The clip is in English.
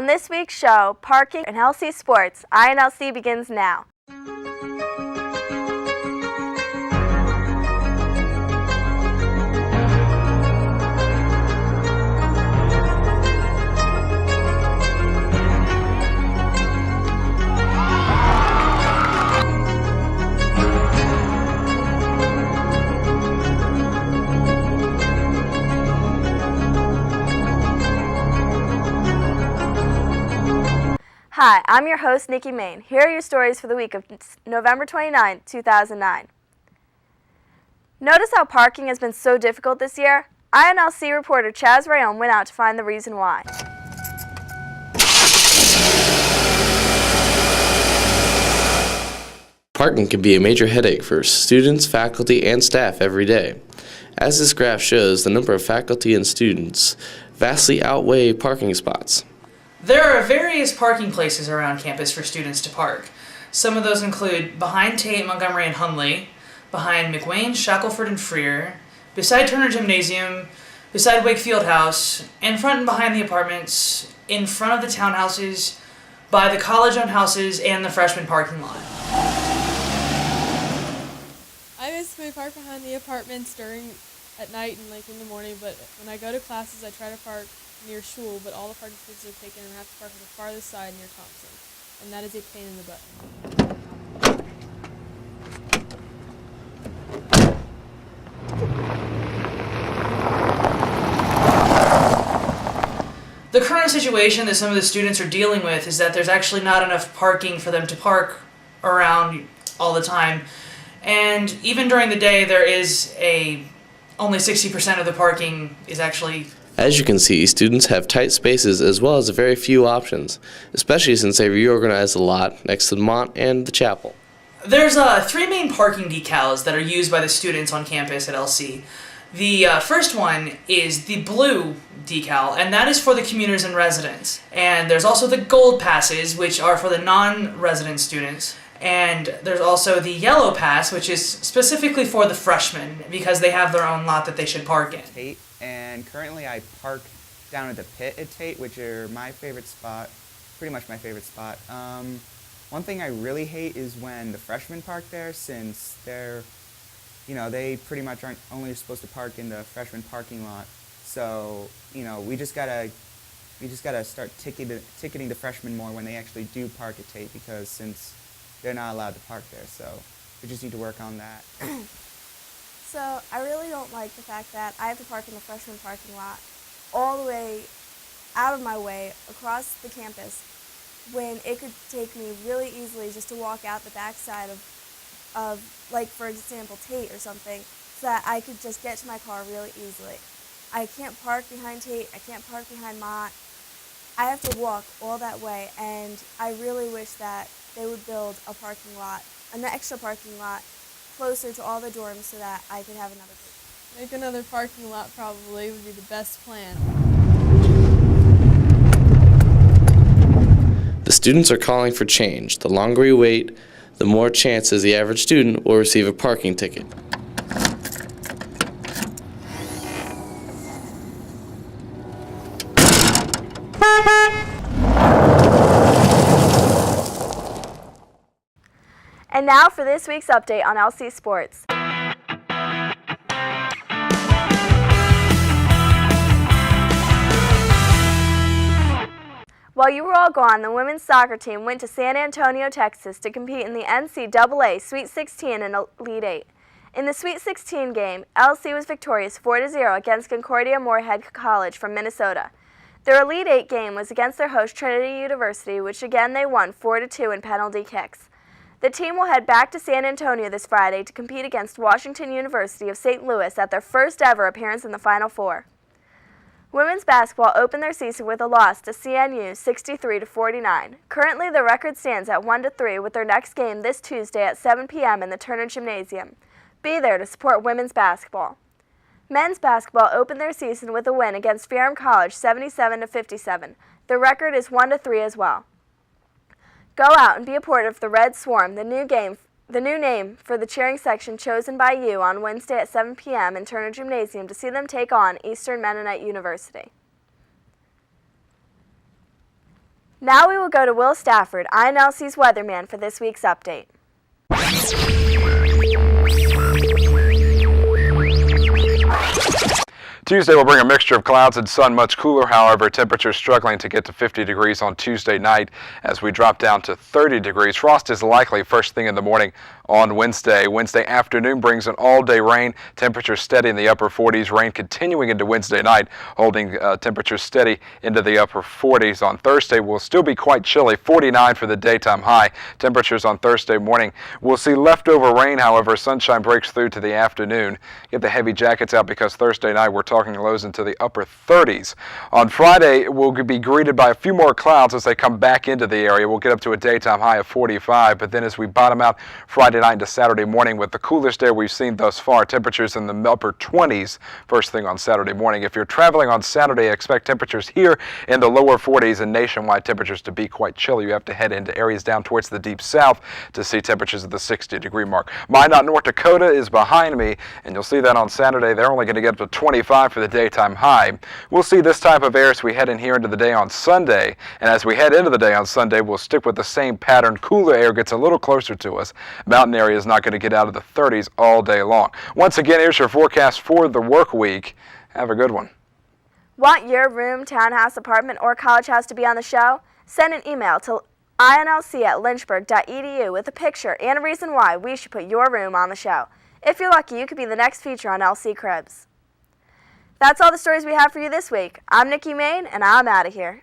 On this week's show, Parking and LC Sports, INLC begins now. Hi, I'm your host, Nikki Main. Here are your stories for the week of November 29, 2009. Notice how parking has been so difficult this year? INLC reporter Chaz Rayon went out to find the reason why. Parking can be a major headache for students, faculty, and staff every day. As this graph shows, the number of faculty and students vastly outweigh parking spots. There are various parking places around campus for students to park. Some of those include behind Tate, Montgomery, and Hundley, behind McWayne, Shackelford, and Freer, beside Turner Gymnasium, beside Wakefield House, in front and behind the apartments, in front of the townhouses, by the college-owned houses, and the freshman parking lot. I basically park behind the apartments at night and in the morning, but when I go to classes I try to park near Shule, but all the parking spaces are taken and I have to park on the farthest side near Thompson, and that is a pain in the butt. The current situation that some of the students are dealing with is that there's actually not enough parking for them to park around all the time, and even during the day there is only 60% of the parking is actually. As you can see, students have tight spaces as well as very few options, especially since they reorganized the lot next to the Mont and the chapel. There's three main parking decals that are used by the students on campus at LC. The first one is the blue decal, and that is for the commuters and residents. And there's also the gold passes, which are for the non-resident students. And there's also the yellow pass, which is specifically for the freshmen, because they have their own lot that they should park in. Tate, and currently I park down at the pit at Tate, which are my favorite spot, pretty much my favorite spot. One thing I really hate is when the freshmen park there, since they pretty much aren't only supposed to park in the freshman parking lot. So, we just gotta start ticketing the freshmen more when they actually do park at Tate, because since they're not allowed to park there, so we just need to work on that. So I really don't like the fact that I have to park in the freshman parking lot all the way out of my way across the campus when it could take me really easily just to walk out the backside of for example, Tate or something, so that I could just get to my car really easily. I can't park behind Tate, I can't park behind Mott. I have to walk all that way, and I really wish that they would build an extra parking lot closer to all the dorms so that I could have another place. Make another parking lot probably would be the best plan. The students are calling for change. The longer we wait, the more chances the average student will receive a parking ticket. And now for this week's update on LC Sports. While you were all gone, the women's soccer team went to San Antonio, Texas to compete in the NCAA Sweet 16 and Elite 8. In the Sweet 16 game, LC was victorious 4-0 against Concordia Moorhead College from Minnesota. Their Elite 8 game was against their host Trinity University, which again they won 4-2 in penalty kicks. The team will head back to San Antonio this Friday to compete against Washington University of St. Louis at their first ever appearance in the Final Four. Women's basketball opened their season with a loss to CNU 63-49. Currently, the record stands at 1-3 with their next game this Tuesday at 7 p.m. in the Turner Gymnasium. Be there to support women's basketball. Men's basketball opened their season with a win against Ferrum College 77-57. The record is 1-3 as well. Go out and be a part of the Red Swarm, the new name for the cheering section chosen by you on Wednesday at 7 p.m. in Turner Gymnasium to see them take on Eastern Mennonite University. Now we will go to Will Stafford, INLC's weatherman, for this week's update. Tuesday will bring a mixture of clouds and sun, much cooler. However, temperatures struggling to get to 50 degrees on Tuesday night as we drop down to 30 degrees. Frost is likely first thing in the morning on Wednesday. Wednesday afternoon brings an all-day rain. Temperatures steady in the upper 40s. Rain continuing into Wednesday night, holding temperatures steady into the upper 40s. On Thursday will still be quite chilly, 49 for the daytime high. Temperatures on Thursday morning will see leftover rain. However, sunshine breaks through to the afternoon. Get the heavy jackets out because Thursday night we're talking lows into the upper 30s. On Friday, we'll be greeted by a few more clouds as they come back into the area. We'll get up to a daytime high of 45, but then as we bottom out Friday night into Saturday morning with the coolest air we've seen thus far, temperatures in the upper 20s first thing on Saturday morning. If you're traveling on Saturday, expect temperatures here in the lower 40s and nationwide temperatures to be quite chilly. You have to head into areas down towards the deep south to see temperatures at the 60-degree mark. Minot, North Dakota is behind me, and you'll see that on Saturday. They're only going to get up to 25 for the daytime high. We'll see this type of air as we head in here into the day on Sunday, and as we head into the day on Sunday, we'll stick with the same pattern. Cooler air gets a little closer to us. Mountain area is not going to get out of the 30s all day long. Once again, here's your forecast for the work week. Have a good one. Want your room, townhouse, apartment, or college house to be on the show? Send an email to inlc@lynchburg.edu with a picture and a reason why we should put your room on the show. If you're lucky, you could be the next feature on LC Cribs. That's all the stories we have for you this week. I'm Nikki Main, and I'm out of here.